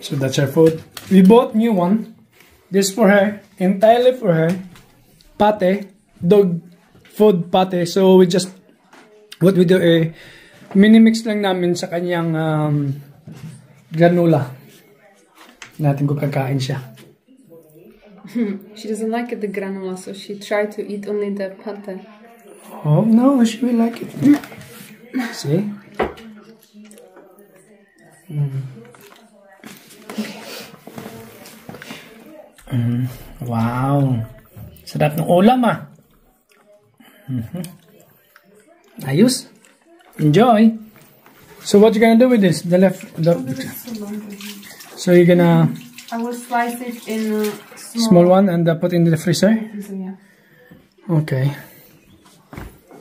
So that's our food. We bought new one. This for her, entirely for her. Pate, dog food pate. So we just, what we do mini-mix lang namin sa kanyang granola. Natin ko kakain siya. She doesn't like the granola, so she tried to eat only the pate. Oh no, she will like it. See? Wow. Sarap ng ulam ah. Ayos. Enjoy. So what you gonna do with this? So you're gonna I will slice it in small one and put in the freezer? Yeah. Okay.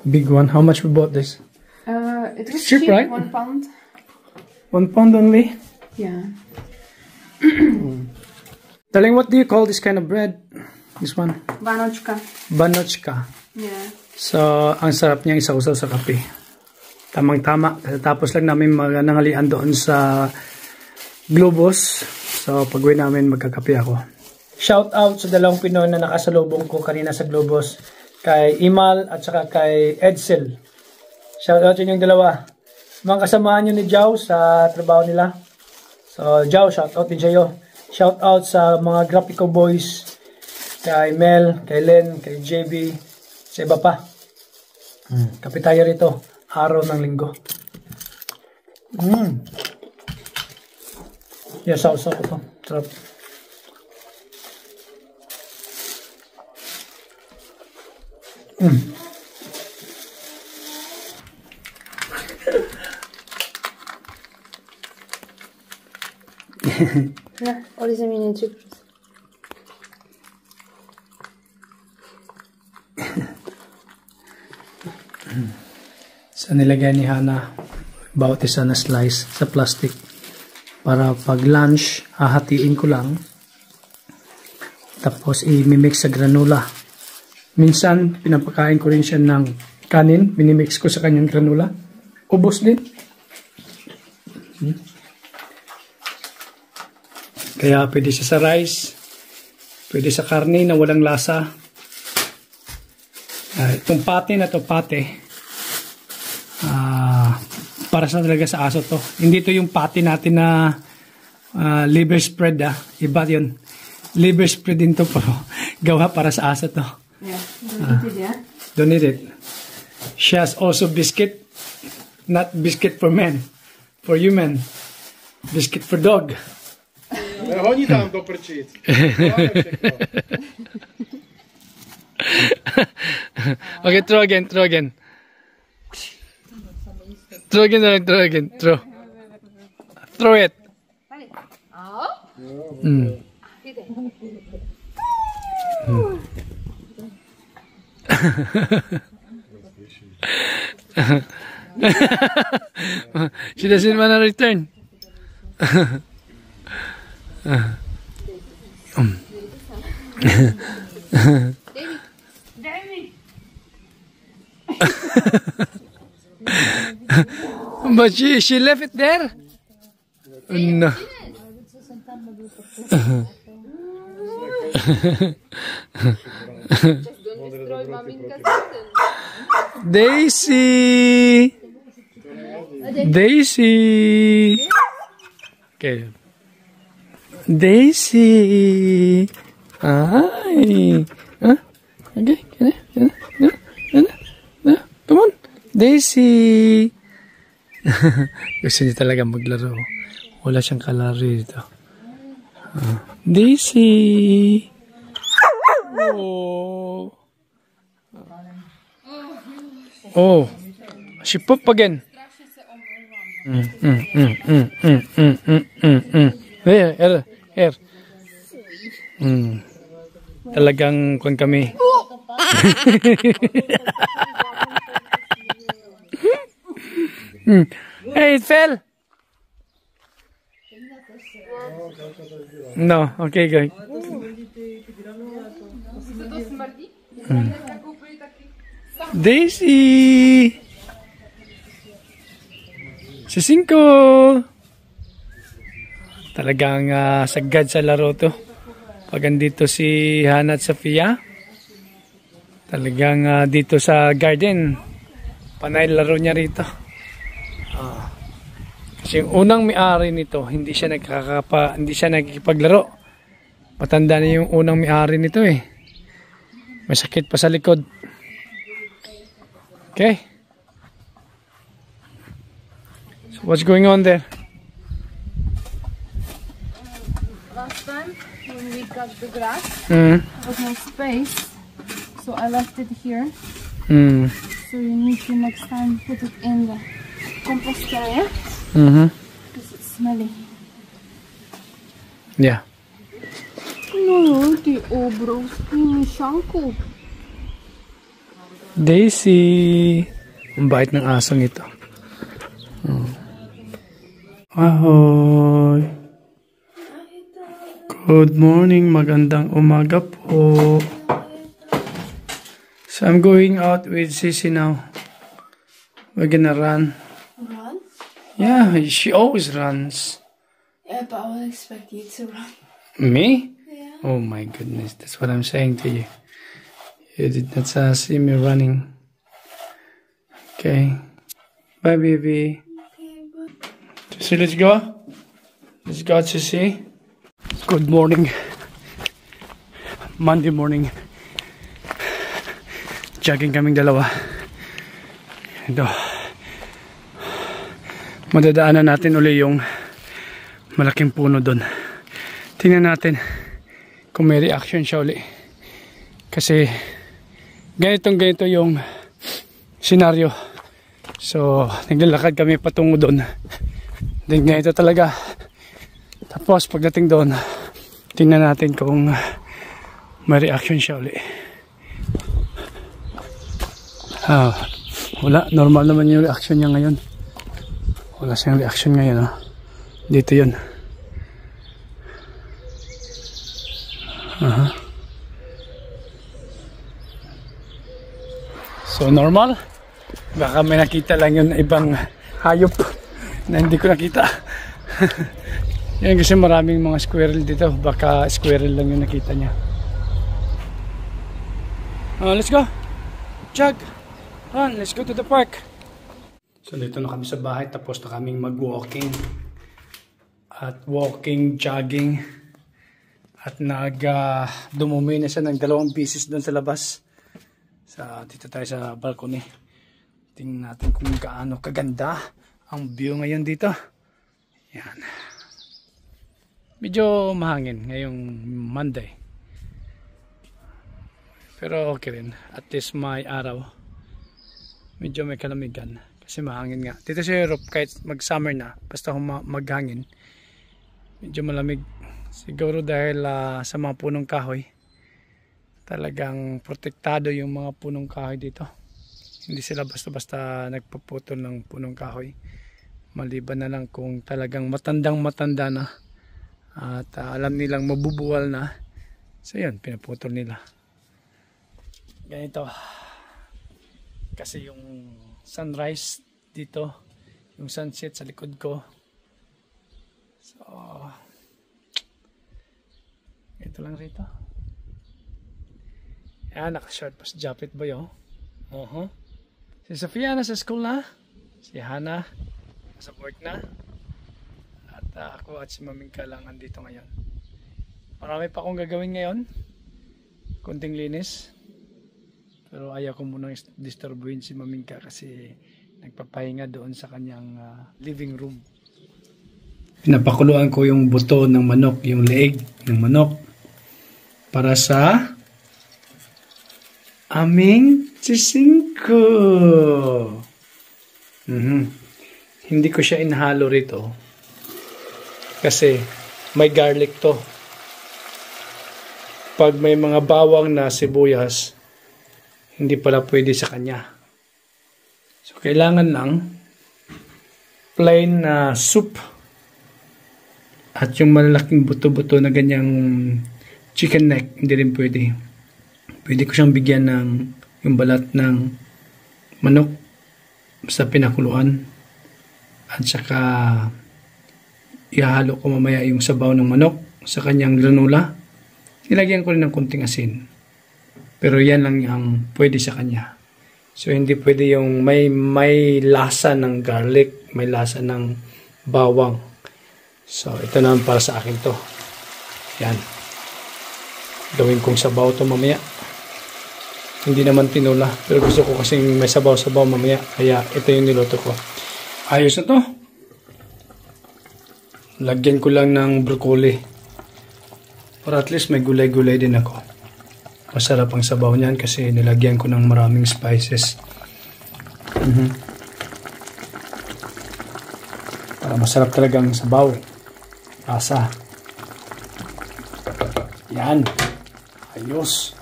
Big one. How much we bought this? It was cheap, right? £1. 1 pound only? Yeah. Darling, what do you call this kind of bread? This one? Banochka. Banochka. Yeah. So, ang sarap niyang isaw-saw sa kape. Tamang-tama. Tapos lang namin nanghalian doon sa Globos. So, pag-uwi namin magkakape ako. Shout out sa dalawang Pinoy na nakasalubong ko kanina sa Globos. Kay Imal at saka kay Edsel. Shout out yun yung dalawa. Mga kasamahan nyo ni Jao sa trabaho nila. So, Jao, shout out din sa'yo. Shout out sa mga Graphico Boys. Kay Mel, kay Len, kay JB. Sa iba pa. Kape tayo rito. Araw ng linggo. Yeah, sausaw ko to. Sarap. Yeah, orası minicik. So nilagay ni Hana bawat isa na slice sa plastic para pag lunch hahatiin ko lang tapos i-mix sa granola. Minsan pinapakain ko rin siya ng kanin, minimix ko sa kanyang granola. Ubos din. Kaya pwede siya sa rice, pwede sa karne na walang lasa. Itong pate na to, pate. Para sa talaga sa aso to. Hindi to yung pate natin na liver spread Iba yun. Liver spread din to pero gawa para sa aso to. Yeah, don't eat it, yeah? Don't eat it. She has also biscuit. Not biscuit for men. For human. Biscuit for dog. Oni tam to prčit. Okay, throw again. Throw again, throw. Throw it. She doesn't want to return. But she left it there. No. Daisy. Okay. Daisy. Hi. Huh? Okay. Come on. Daisy. Gusto niya talaga maglaro. Wala siyang kalaro dito. Daisy. Oh. She pooped again. Here. Talagang kung kami. Hey, it fell. No, okay, go. Daisy. Si Cinco! Talagang sagad sa laro to. Pag andito si Hana at Sofia, talagang dito sa garden, panay laro niya rito. Kasi yung unang may-ari nito, hindi siya nagkikipaglaro. Matanda na yung unang may-ari nito eh. Masakit pa sa likod. Okay. So what's going on there? Last time when we cut the grass, Mm. there was no space, so I left it here. Mm. So you need to next time put it in the compost area Mm-hmm. because it's smelly. Yeah. No, the obros, shanko. Daisy. Ang bait ng asong ito. Ahoy. Good morning. Magandang umaga po. So I'm going out with Sissy now. We're gonna run. Run? Yeah, she always runs. Yeah, but I would expect you to run. Me? Yeah. Oh my goodness, that's what I'm saying to you. You did not see me running. Okay. Bye, baby. Okay, but... Sissy, let's go. Let's go, Sissy. Good morning. Monday morning. Jogging kaming dalawa. Ito. Madadaanan natin uli yung malaking puno doon. Tingnan natin kung may reaction siya uli. Kasi ganito yung senaryo. So, naglalakad kami patungo doon. Then ganito talaga. Tapos pagdating doon, tingnan natin kung may reaction siya uli. Wala, normal naman yung reaction niya ngayon. Wala siyang reaction ngayon. Dito yun. So normal. Baka may nakita lang yun ibang hayop na hindi ko nakita. Yan kasi maraming mga squirrel dito. Baka squirrel lang yung nakita niya. Let's go. Jog. Run. Let's go to the park. So dito na kami sa bahay. Tapos na kaming mag-walking. At walking, jogging. At dumumi na siya ng 2 beses doon sa labas. Dito tayo sa balcony. Tingnan natin kung gaano kaganda ang view ngayon dito. Yan. Medyo mahangin ngayong Monday. Pero okay rin. At least may araw. Medyo may kalamigan. Kasi mahangin nga. Dito sa Europe, kahit mag-summer na, basta maghangin, medyo malamig. Siguro dahil sa mga punong kahoy. Talagang protektado yung mga punong kahoy dito. Hindi sila basta-basta nagpuputol ng punong kahoy. Maliban na lang kung talagang matanda na. At alam nilang mabubuwal na. So yun, pinaputol nila. Ganito. Kasi yung sunrise dito, yung sunset sa likod ko. So, ito lang rito. Yan, naka-short pa si Japit Boy, oh. Si Sofia nasa school na. Si Hana nasa work na. At ako at si Mamingka lang andito ngayon. Marami pa akong gagawin ngayon. Kunting linis. Pero ayaw ko munang disturbuin si Mamingka kasi nagpapahinga doon sa kanyang living room. Pinapakuluan ko yung buto ng manok, yung leeg ng manok para sa aming sisingko. Hindi ko siya inhalo rito kasi may garlic to. Pag may mga bawang na sibuyas, hindi pala pwede sa kanya. So kailangan lang plain na soup at yung malalaking buto-buto na ganyang chicken neck, hindi rin pwede. Pwede ko siyang bigyan ng yung balat ng manok sa pinakuluan At saka ihalo ko mamaya yung sabaw ng manok sa kanyang granola. Ilagyan ko rin ng konting asin. Pero yan lang ang pwede sa kanya. So hindi pwede yung may lasa ng garlic, may lasa ng bawang. So ito naman para sa akin to. Yan. Gawin kong sabaw to mamaya. Hindi naman tinola. Pero gusto ko kasing may sabaw-sabaw mamaya. Kaya ito yung niluto ko. Ayos na to. Lagyan ko lang ng broccoli. Para at least may gulay-gulay din ako. Masarap ang sabaw niyan kasi nilagyan ko ng maraming spices. Para masarap talaga ang sabaw. Lasa. Yan. Ayos.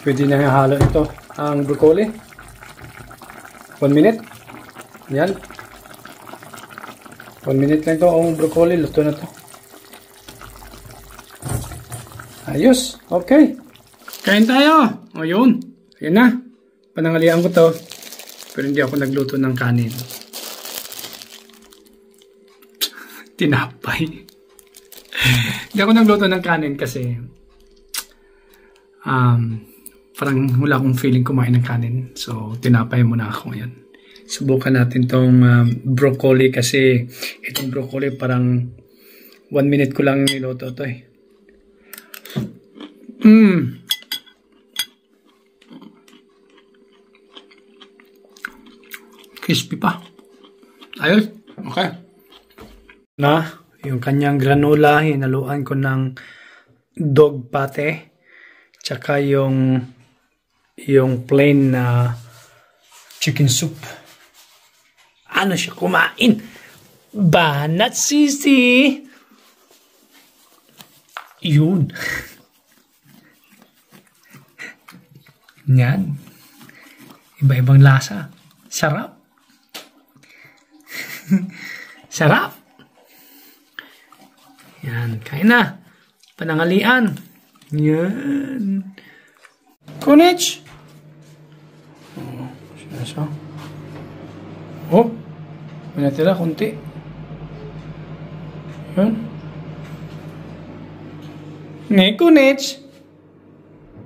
Pwede na ihalo ito ang broccoli. 1 minute. Yan. 1 minute lang ito ang broccoli. Luto na to. Ayos. Okay. Kain tayo. O yun. Ayun na. Panangalian ko to. Pero hindi ako nagluto ng kanin. Tinapay. Hindi ako nagluto ng kanin kasi parang wala akong feeling kumain ng kanin. So, tinapay muna ako ngayon. Subukan natin tong broccoli kasi itong broccoli parang 1 minute ko lang niluto to eh. Crispy pa. Ayos. Okay. Na, yung kanyang granola, hinaluan ko ng dog pate. Tsaka yung plain na chicken soup. Ano siya kumain? Banat sisi! Yun. Yan. Iba-ibang lasa. Sarap. Sarap. Yan. Kain na. Panangalian. Yan. Kunich. Oh, siya. Oh. May natira kunti. Yan. Kunich.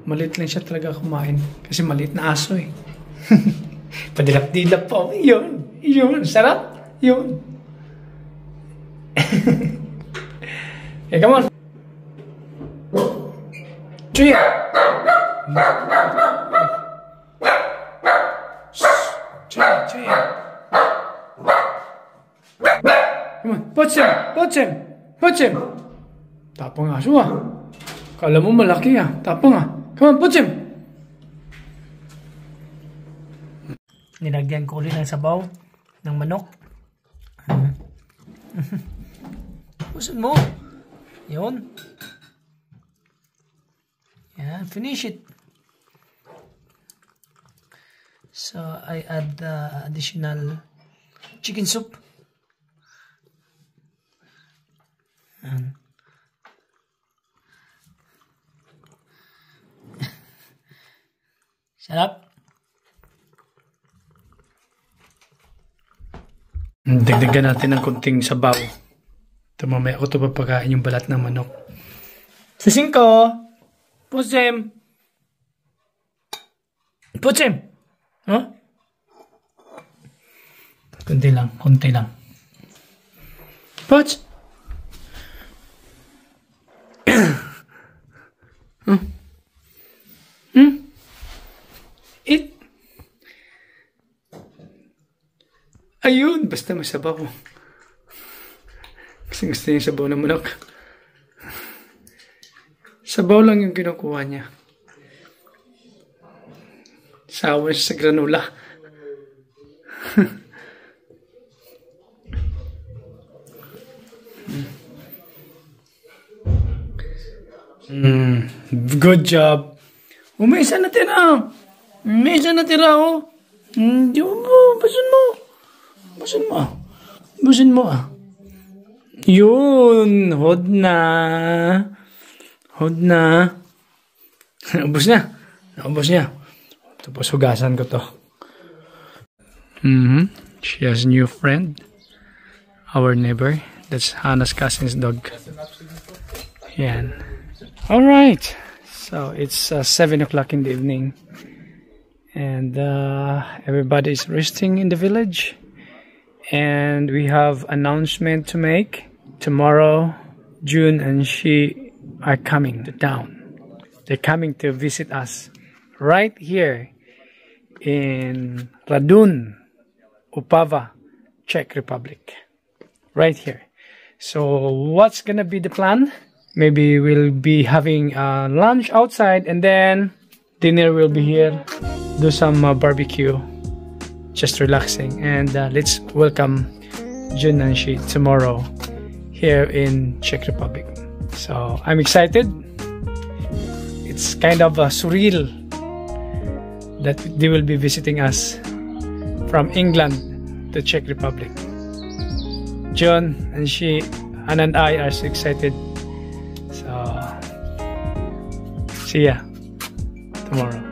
Maliit lang siya talaga kumain. Kasi maliit na aso eh. Padilap-dilap po. Yun. Yun. Sarap. Yun. Okay, come on. Chuya. Chuya. Come on. Putz him. Tapang aso ah. Kala mo malaki ah. Tapang ah. Come on, putz him. Nilagyan ko ulit ng sabaw ng manok. Pusin mo. Yun. Yan, finish it. So, I add additional chicken soup. Yan. Sarap. Dagdagan natin ng konting sabaw. Ito mamaya ako ito papakain yung balat ng manok. Sising ko! Pusim! Pusim! Huh? Kunti lang. Puts! Eat! Ayun! Basta masabaw. Kasi gusto niya sabaw ng manok. Sabaw lang yung kinukuha niya. Sawa siya sa granola. Good job. May isa natira. Oh. Busin mo ah. Yun. Hod na. Ubus niya. Tapos hugasan ko to. She has a new friend, our neighbor. That's Hannah's cousin's dog. Yan. Alright, so it's 7 o'clock in the evening, and everybody is resting in the village, and we have announcement to make. Tomorrow, June and she are coming to town. They're coming to visit us right here in Radun, Opava, Czech Republic. Right here. So what's gonna be the plan? Maybe we'll be having lunch outside, and then dinner will be here. Do some barbecue, just relaxing, and let's welcome Jun and she tomorrow here in Czech Republic. So I'm excited. It's kind of surreal that they will be visiting us from England to Czech Republic. John and she, Anna and I are so excited. So, see ya tomorrow.